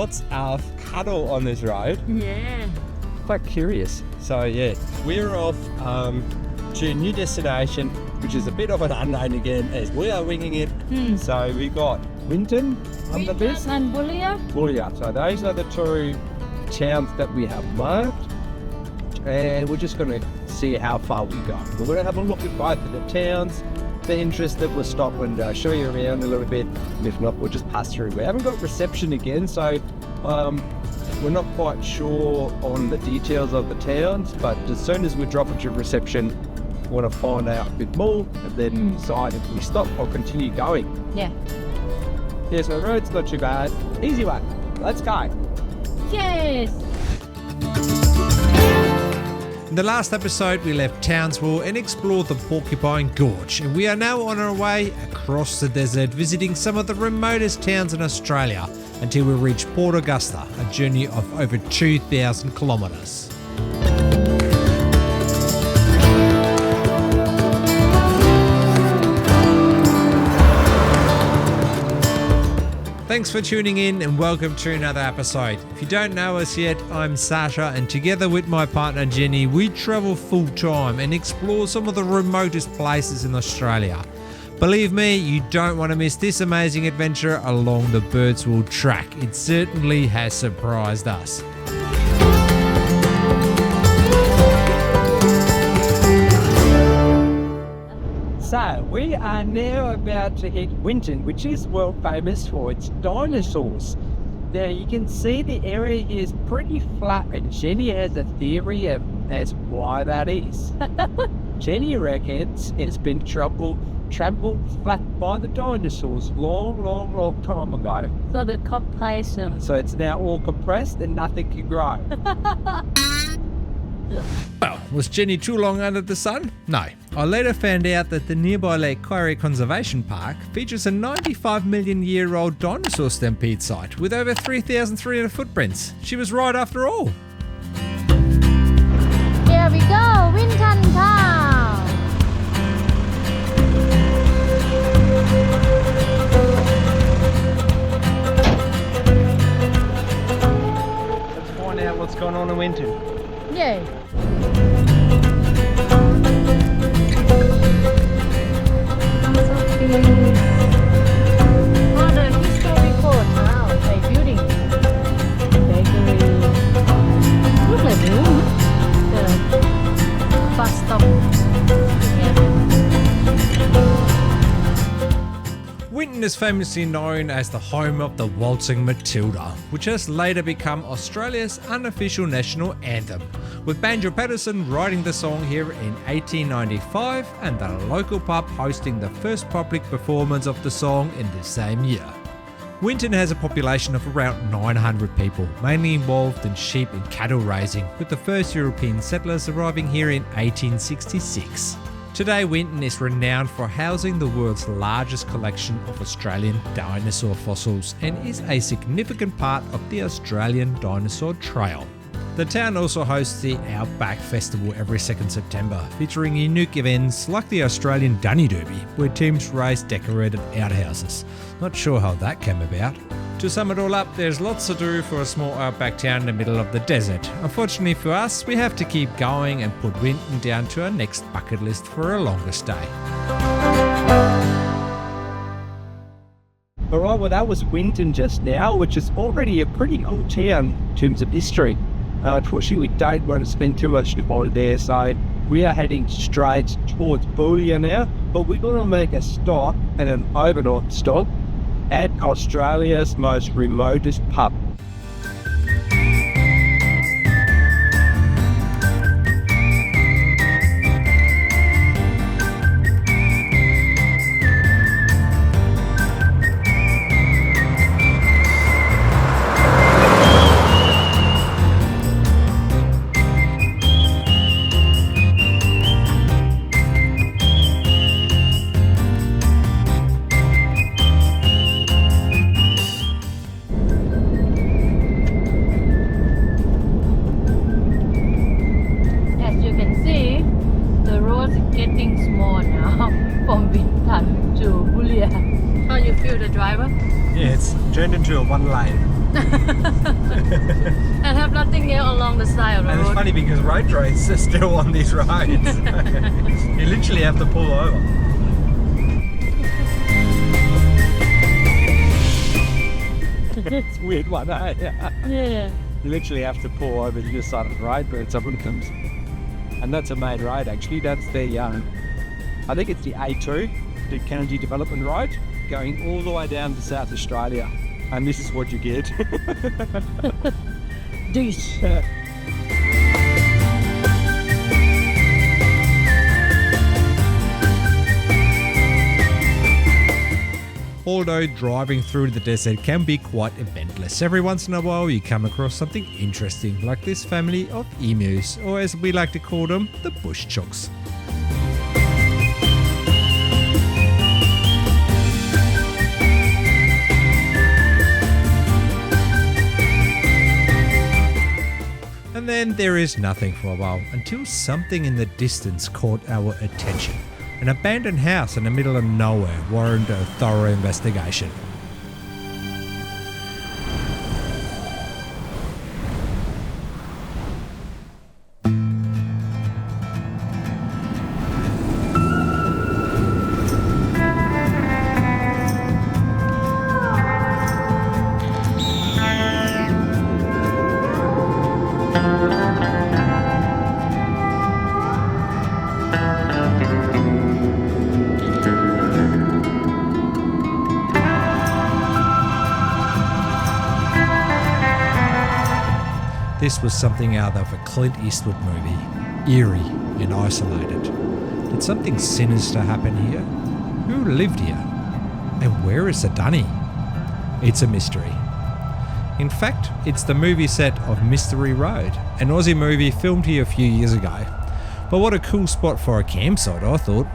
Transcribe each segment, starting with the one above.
lots of cattle on this road. Yeah. Quite curious. So yeah, we're off to a new destination, which is a bit of an unknown again, as we are winging it. So we got Winton on the list. And Boulia. Boulia. So those are the two towns that we have marked, and we're just going to see how far we go. We're going to have a look at both of the towns. If they're interested, we'll stop and show you around a little bit. And if not, we'll just pass through. We haven't got reception again, so we're not quite sure on the details of the towns, but as soon as we drop into reception, we want to find out a bit more and then decide if we stop or continue going. Yeah. Yeah, so the road's not too bad. Easy one. Let's go. Yes. In the last episode, we left Townsville and explored the Porcupine Gorge, and we are now on our way across the desert, visiting some of the remotest towns in Australia until we reach Port Augusta, a journey of over 2,000 kilometres. Thanks for tuning in and welcome to another episode. If you don't know us yet, I'm Sasha, and together with my partner Jenny, we travel full time and explore some of the remotest places in Australia. Believe me, you don't want to miss this amazing adventure along the Birdsville track. It certainly has surprised us. So we are now about to hit Winton, which is world famous for its dinosaurs. Now you can see the area is pretty flat, and Jenny has a theory as why that is. Jenny reckons it's been trampled flat by the dinosaurs long time ago. So the compilation. So it's now all compressed and nothing can grow. Well, was Jenny too long under the sun? No. I later found out that the nearby Lake Kyrie Conservation Park features a 95 million year old dinosaur stampede site with over 3,300 footprints. She was right after all. Here we go, Winton Town. Let's find out what's going on in Winton. Yay. Oh, the historical town by building. Bedourie. Look like the bus stop. Winton is famously known as the home of the Waltzing Matilda, which has later become Australia's unofficial national anthem, with Banjo Patterson writing the song here in 1895 and the local pub hosting the first public performance of the song in the same year. Winton has a population of around 900 people, mainly involved in sheep and cattle raising, with the first European settlers arriving here in 1866. Today, Winton is renowned for housing the world's largest collection of Australian dinosaur fossils and is a significant part of the Australian Dinosaur Trail. The town also hosts the Outback Festival every 2nd September, featuring unique events like the Australian Dunny Derby, where teams race decorated outhouses. Not sure how that came about. To sum it all up, there's lots to do for a small outback town in the middle of the desert. Unfortunately for us, we have to keep going and put Winton down to our next bucket list for a longer stay. Alright, well that was Winton just now, which is already a pretty old town in terms of history. Unfortunately, we don't want to spend too much time there, so we are heading straight towards Boulia now, but we're going to make a stop and an overnight stop at Australia's most remotest pub. From Winton to Boulia. How you feel the driver? Yeah, it's turned into a one lane. And have nothing else along the side of the And it's road. funny because road trains are still on these rides. You literally have to pull over. It's a weird one, eh? Yeah. You literally have to pull over to the side of the road, but sometimes. And that's a main road actually. That's the, I think it's the A2, the Kennedy Development Road, going all the way down to South Australia. And this is what you get. Dish. Although driving through the desert can be quite eventless, every once in a while you come across something interesting, like this family of emus, or as we like to call them, the bush chooks. And then there is nothing for a while, until something in the distance caught our attention. An abandoned house in the middle of nowhere warranted a thorough investigation. This was something out of a Clint Eastwood movie, eerie and isolated. Did something sinister happen here? Who lived here? And where is the dunny? It's a mystery. In fact, it's the movie set of Mystery Road, an Aussie movie filmed here a few years ago. But what a cool spot for a campsite, I thought.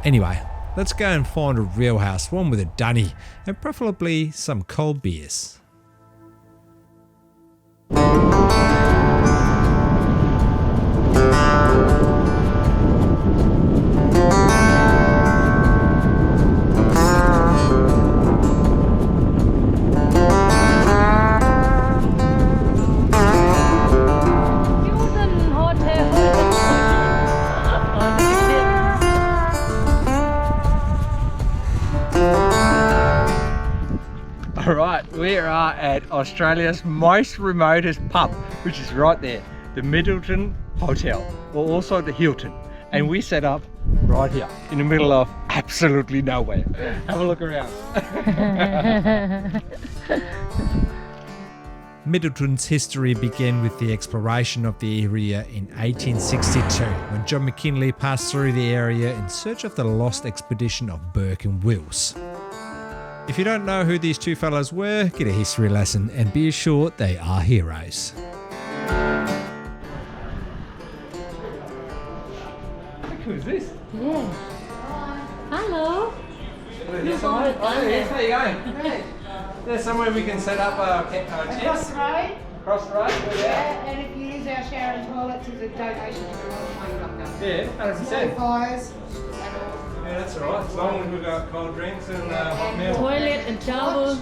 Anyway, let's go and find a real house, one with a dunny, and preferably some cold beers. Middleton Hotel. All right, we are at Australia's most remotest pub, which is right there, the Middleton Hotel, or also the Hilton. And we set up right here in the middle of absolutely nowhere. Have a look around. Middleton's history began with the exploration of the area in 1862, when John McKinley passed through the area in search of the lost expedition of Burke and Wills. If you don't know who these two fellas were, get a history lesson and be assured they are heroes. Who's this? Yeah. Hello. Yes, how you going? Great. There's somewhere we can set up our Across tents. the road, Across the road? yeah, and if you use our shower and toilets as a donation to the Royal Flying Doctor. Yeah, 100%. Fires and all. Yeah, that's alright, as long as we've got cold drinks and hot milk. Toilet and shower.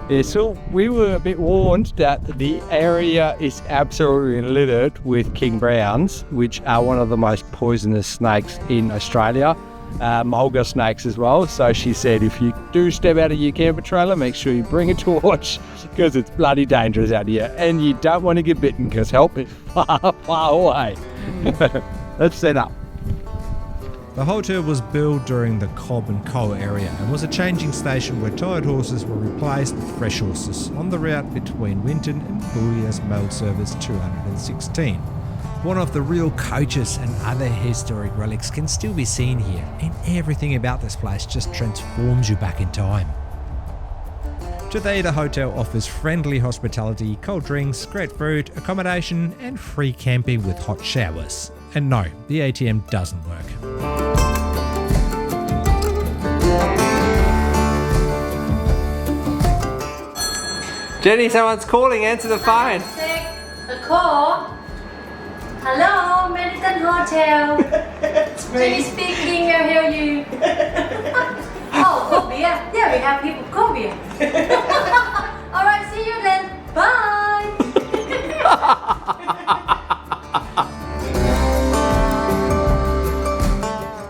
Yeah, so we were a bit warned that the area is absolutely littered with king browns, which are one of the most poisonous snakes in Australia. Mulga snakes as well. So she said if you do step out of your camper trailer, make sure you bring a torch because it's bloody dangerous out here. And you don't want to get bitten because help is far, far away. Let's set up. The hotel was built during the Cobb and Coal area and was a changing station where tired horses were replaced with fresh horses on the route between Winton and Boulia's mail service 216. One of the real coaches and other historic relics can still be seen here, and everything about this place just transforms you back in time. Today the hotel offers friendly hospitality, cold drinks, great food, accommodation and free camping with hot showers. And no, the ATM doesn't work. Jenny, someone's calling. Answer the phone. Take a call. Hello, Middleton Hotel. Jenny speaking, I'll hear you. Oh, cold beer. Yeah, we have people cold beer. Alright, see you then. Bye.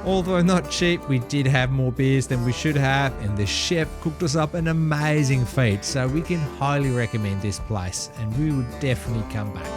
Although not cheap, we did have more beers than we should have, and the chef cooked us up an amazing feed, so we can highly recommend this place, and we would definitely come back.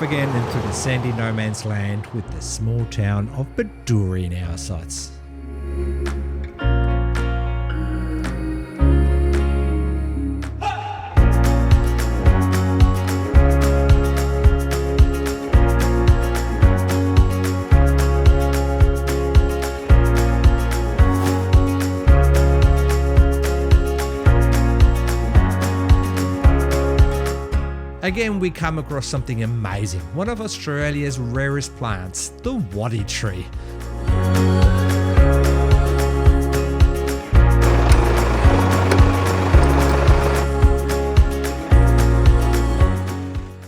Again into the sandy no man's land with the small town of Bedourie in our sights. Again, we come across something amazing, one of Australia's rarest plants, the waddy tree.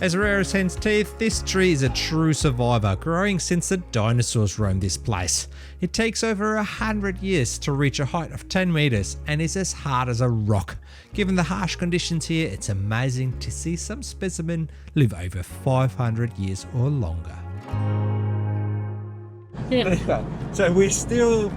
As rare as hen's teeth, this tree is a true survivor, growing since the dinosaurs roamed this place. It takes over 100 years to reach a height of 10 meters and is as hard as a rock. Given the harsh conditions here, it's amazing to see some specimen live over 500 years or longer. Yeah. So we're still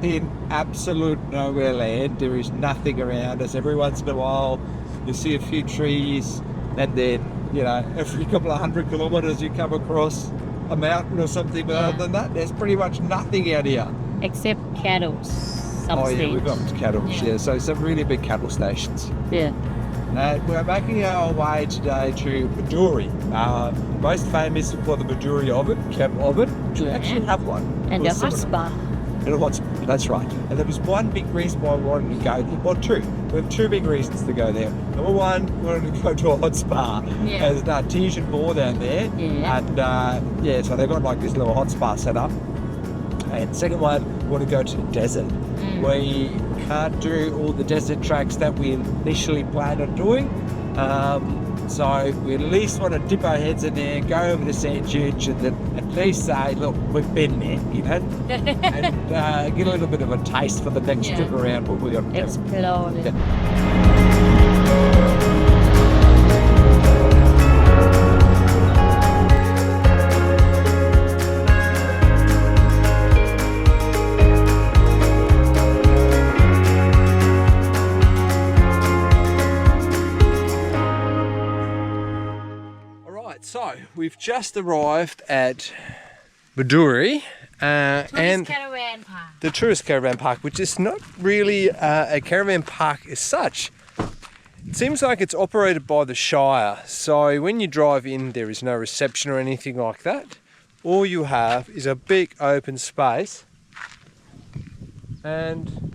in absolute nowhere land. There is nothing around us. Every once in a while you see a few trees, and then, you know, every couple of 100 kilometres you come across a mountain or something, but other than that there's pretty much nothing out here. Except cattle. Oh yeah, we've got cattle, yeah, so some really big cattle stations. Yeah. We're making our way today to Bedourie, most famous for the Bedourie Camp Oven, which we actually have one. And the hot spa. And a hot spa, that's right. And there was one big reason why we wanted to go there, well two. We have two big reasons to go there. Number one, we wanted to go to a hot spa. Yeah. There's an artesian bore down there. Yeah. And yeah, so they've got like this little hot spa set up. And second one, we want to go to the desert. We can't do all the desert tracks that we initially planned on doing. So we at least want to dip our heads in there, go over the sand dunes, and then at least say, look, we've been there, you know, and get a little bit of a taste for the next trip around what we're going to do. Explore. So we've just arrived at Bedourie and Caravan park. the tourist caravan park, which is not really a caravan park as such. It seems like it's operated by the Shire, so when you drive in there is no reception or anything like that. All you have is a big open space and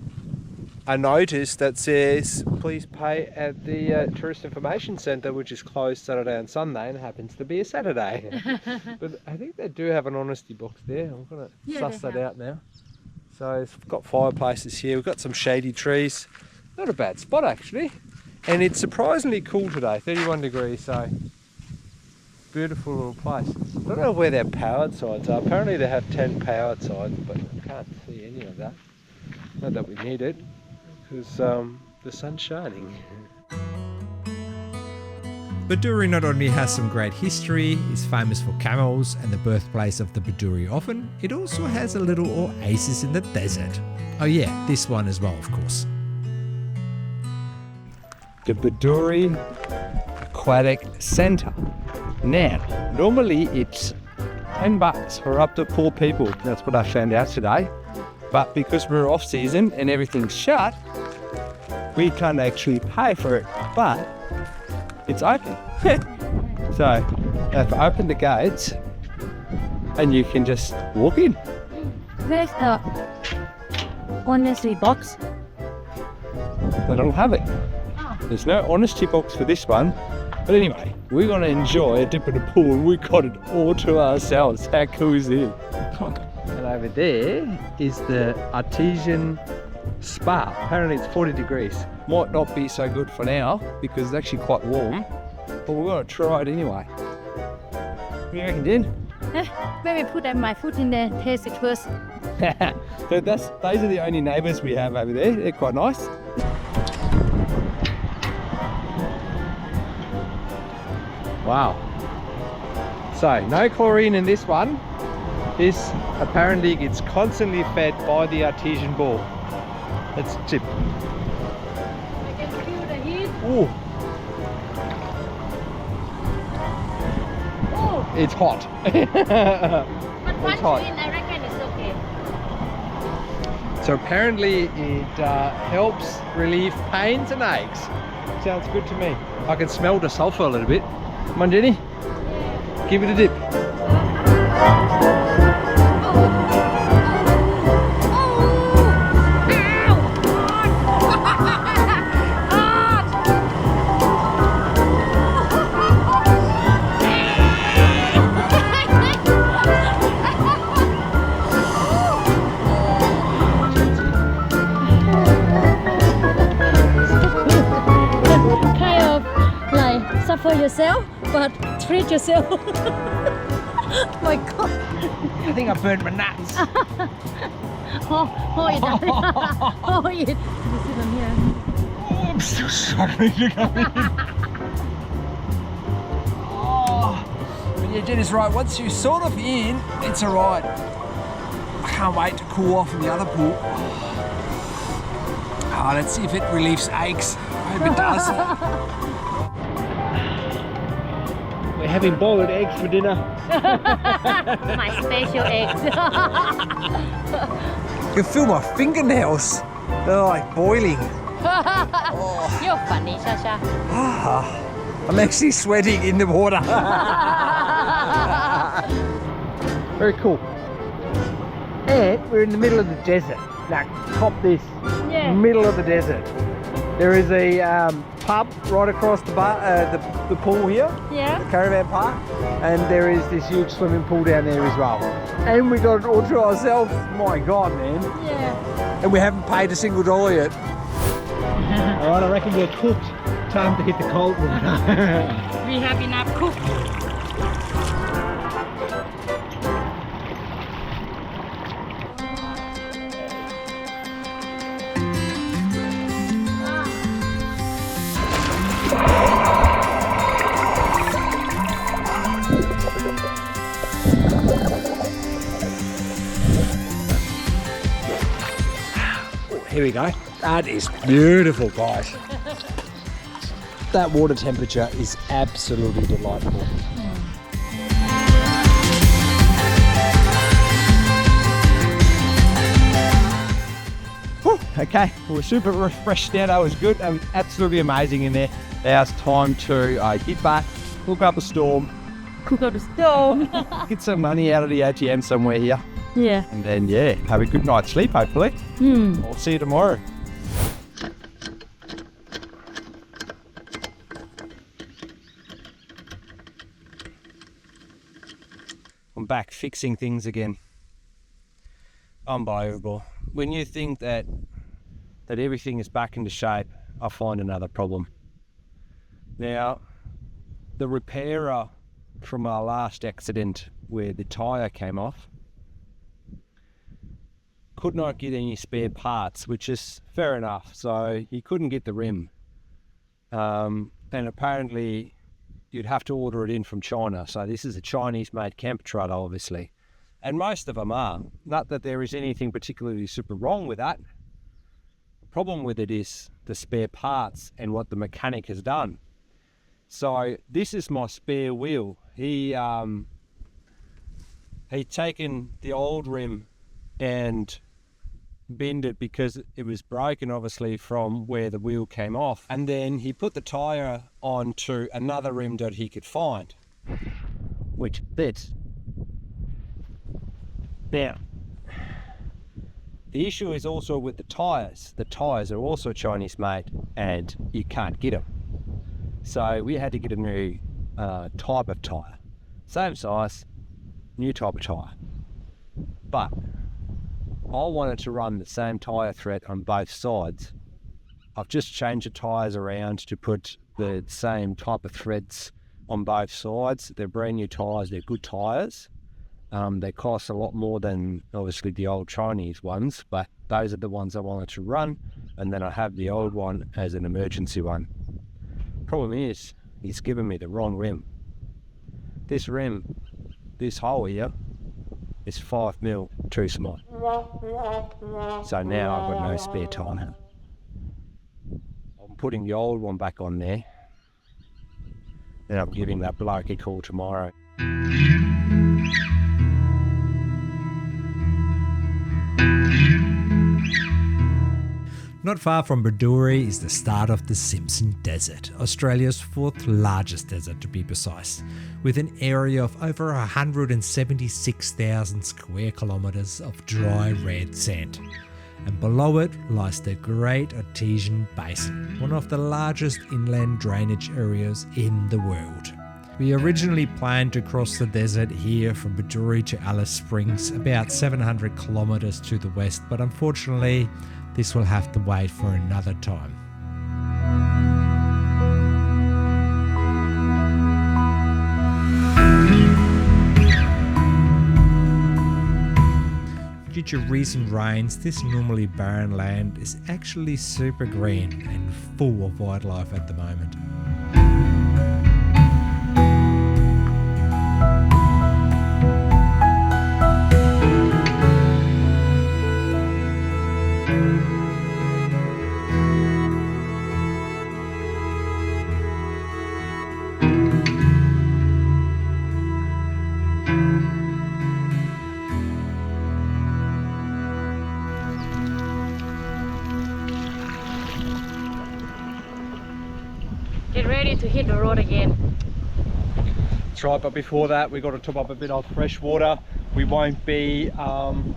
a notice that says please pay at the Tourist Information Centre, which is closed Saturday and Sunday, and it happens to be a Saturday. But I think they do have an honesty box there. I'm going to suss that out now. So it's got fireplaces here, we've got some shady trees. Not a bad spot actually. And it's surprisingly cool today, 31 degrees, so beautiful little place. I don't know where their powered signs are. Apparently they have 10 powered signs, but I can't see any of that. Not that we need it, because the sun's shining. Bedourie not only has some great history, is famous for camels and the birthplace of the Bedourie Oven, it also has a little oasis in the desert. Oh yeah, this one as well, of course. The Bedourie Aquatic Centre. Now, normally it's $10 for up to 4 people. That's what I found out today. But because we're off season and everything's shut, we can't actually pay for it. But it's open. So they've opened the gates and you can just walk in. Where's the honesty box? They don't have it. There's no honesty box for this one. But anyway, we're going to enjoy a dip in the pool. We got it all to ourselves. How cool is it? And over there is the artesian spa. Apparently it's 40 degrees. Might not be so good for now because it's actually quite warm. But we're going to try it anyway. What do you reckon, Jen? Maybe put my foot in there, taste it first. So those are the only neighbours we have over there. They're quite nice. Wow. So no chlorine in this one. This apparently gets constantly fed by the artesian ball. Let's tip. I can feel the heat. Ooh, Oh, it's hot. but It's hot. punch in, I reckon it's okay. So apparently it helps relieve pains and aches. Sounds good to me. I can smell the sulphur a little bit. Come on, Jenny. Yeah. Give it a dip. Kind of like suffer yourself, but treat yourself. My God. I think I burned my nuts. Hold it. Hold it. You sit on here. I'm still struggling to go in. Oh. But yeah, Jenny's right. Once you're sort of in, it's alright. I can't wait to cool off in the other pool. Oh, let's see if it relieves aches. I hope it does. We're having boiled eggs for dinner. My special eggs. You can feel my fingernails. They're like boiling. You're funny, Shasha. I'm actually sweating in the water. Very cool. And we're in the middle of the desert. Now, cop this. Yeah. Middle of the desert. There is a pub right across the pool here. Yeah. The caravan park, and there is this huge swimming pool down there as well. And we got it all to ourselves. My God, man. Yeah. And we haven't paid a single dollar yet. All right, I reckon we're cooked. Time to hit the cold water. We have enough cook. Here we go. That is beautiful, guys. That water temperature is absolutely delightful. Whew, okay, we're super refreshed now. That was good and absolutely amazing in there. Now it's time to hit back, hook up a storm, Cook out the stove. get some money out of the ATM somewhere here, Yeah. and then yeah, have a good night's sleep hopefully. I'll see you tomorrow. I'm back fixing things again. Unbelievable. When you think that everything is back into shape, I find another problem. Now, the repairer from our last accident where the tyre came off could not get any spare parts, which is fair enough. So he couldn't get the rim. And apparently you'd have to order it in from China. So this is a Chinese-made camper trailer, obviously. And most of them are. Not that there is anything particularly super wrong with that. The problem with it is the spare parts and what the mechanic has done. So this is my spare wheel. He'd taken the old rim and bend it because it was broken, obviously, from where the wheel came off. And then he put the tyre onto another rim that he could find, which fits. Now, the issue is also with the tyres. The tyres are also Chinese made and you can't get them. So we had to get a new type of tyre. Same size, new type of tyre. But I wanted to run the same tyre thread on both sides. I've just changed the tyres around to put the same type of threads on both sides. They're brand new tyres, they're good tyres. They cost a lot more than obviously the old Chinese ones, but those are the ones I wanted to run, and then I have the old one as an emergency one. Problem is, he's given me the wrong rim. This rim, this hole here, is 5mm too small. So now I've got no spare time. I'm putting the old one back on there, and I'm giving that bloke a call tomorrow. Not far from Bedourie is the start of the Simpson Desert, Australia's 4th largest desert to be precise, with an area of over 176,000 square kilometres of dry red sand. And below it lies the Great Artesian Basin, one of the largest inland drainage areas in the world. We originally planned to cross the desert here from Bedourie to Alice Springs, about 700 kilometres to the west, but unfortunately this will have to wait for another time. Due to recent rains, this normally barren land is actually super green and full of wildlife at the moment. Get ready to hit the road again. That's right, but before that we've got to top up a bit of fresh water. We won't be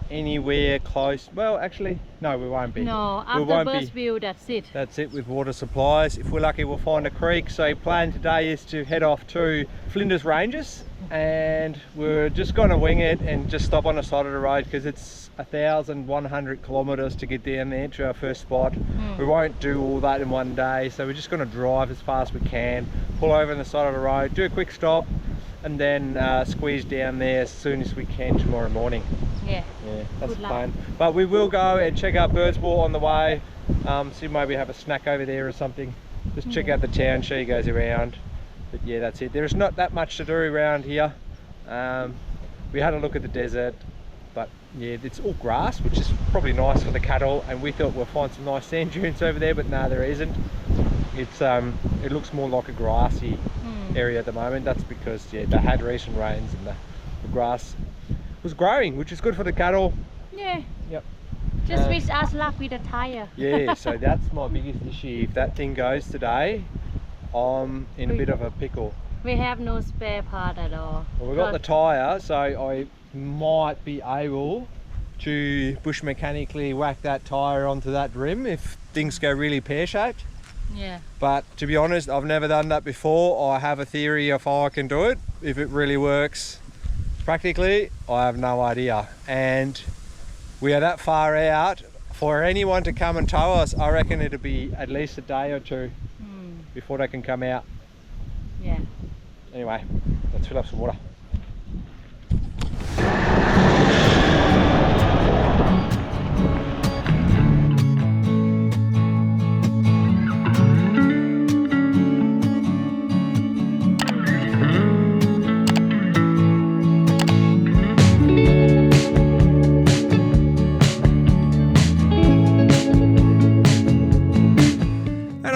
anywhere close. Well, actually, no, we won't be. No, after Birdsville, that's it. That's it with water supplies. If we're lucky, we'll find a creek. So plan today is to head off to Flinders Ranges, and we're just going to wing it and just stop on the side of the road because it's 1,100 kilometres to get down there to our first spot. We won't do all that in one day, so we're just going to drive as fast as we can, pull over on the side of the road, do a quick stop, and then squeeze down there as soon as we can tomorrow morning. Yeah, that's the plan. But we will go and check out Birdsville on the way, see maybe have a snack over there or something. Just check out the town, show you guys around. But yeah, that's it. There's not that much to do around here. We had a look at the desert, but yeah, it's all grass, which is probably nice for the cattle, and we thought we'll find some nice sand dunes over there, but no, there isn't. It's it looks more like a grassy area at the moment. That's because they had recent rains and the grass was growing, which is good for the cattle. Yeah. Yep. Just wish us luck with the tire. Yeah, so that's my biggest issue. If that thing goes today, I'm in a bit of a pickle. We have no spare part at all. Well, we've got the tyre, so I might be able to bush mechanically whack that tyre onto that rim if things go really pear-shaped. Yeah. But to be honest, I've never done that before. I have a theory of how I can do it. If it really works practically, I have no idea. And we are that far out. For anyone to come and tow us, I reckon it'll be at least a day or two before they can come out. Yeah. Anyway, let's fill up some water.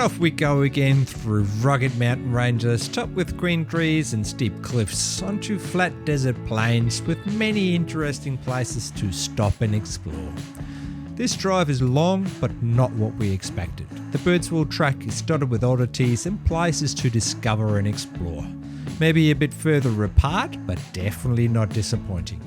off we go again through rugged mountain ranges topped with green trees and steep cliffs onto flat desert plains with many interesting places to stop and explore. This drive is long but not what we expected. The Birdsville track is dotted with oddities and places to discover and explore. Maybe a bit further apart, but definitely not disappointing.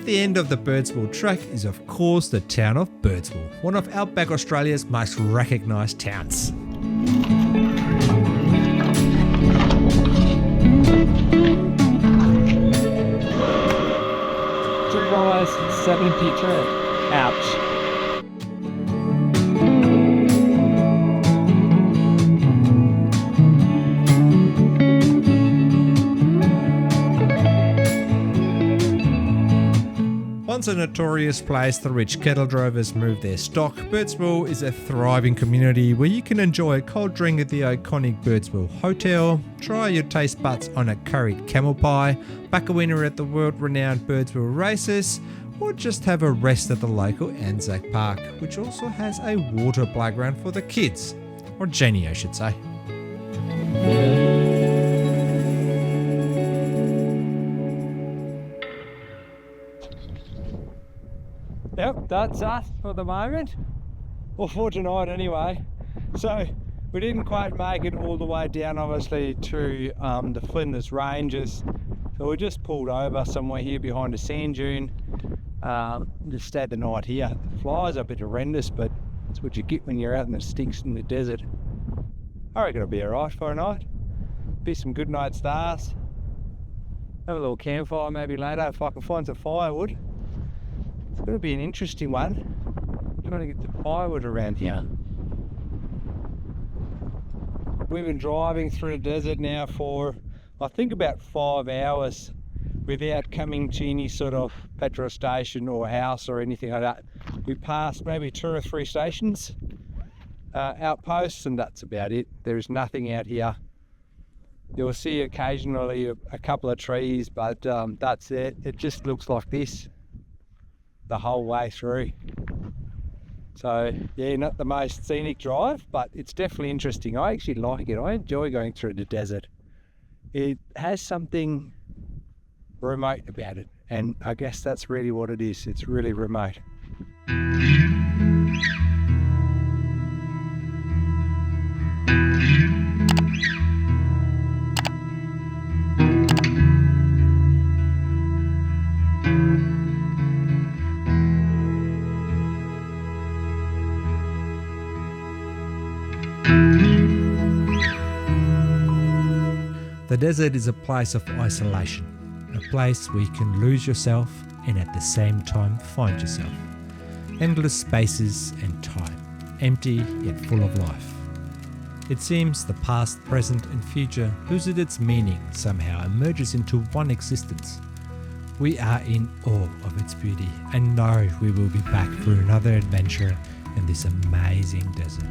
The end of the Birdsville trek is of course the town of Birdsville, one of Outback Australia's most recognised towns. Surprise, 70 turn. Ouch. Once a notorious place the rich cattle drovers move their stock, Birdsville is a thriving community where you can enjoy a cold drink at the iconic Birdsville Hotel, try your taste buds on a curried camel pie, back a winner at the world-renowned Birdsville races, or just have a rest at the local Anzac Park, which also has a water playground for the kids. Or Jenny, I should say. Yep, that's us for the moment. Well, for tonight anyway. So we didn't quite make it all the way down obviously to the Flinders Ranges. So we just pulled over somewhere here behind a sand dune. Just stayed the night here. The flies are a bit horrendous, but that's what you get when you're out in the stinks in the desert. I reckon it'll be alright for a night. Be some good night stars. Have a little campfire maybe later if I can find some firewood. It's going to be an interesting one. Trying to get the firewood around here. We've been driving through the desert now for I think about 5 hours without coming to any sort of petrol station or house or anything like that. We passed maybe 2 or 3 stations, outposts, and that's about it. There is nothing out here. You'll see occasionally a couple of trees, but that's it. It just looks like this the whole way through. So yeah, not the most scenic drive, but it's definitely interesting. I actually like it. I enjoy going through the desert. It has something remote about it, and I guess that's really what it is. It's really remote. The desert is a place of isolation, a place where you can lose yourself and at the same time find yourself. Endless spaces and time, empty yet full of life. It seems the past, present and future loses its meaning, somehow emerges into one existence. We are in awe of its beauty and know we will be back for another adventure in this amazing desert.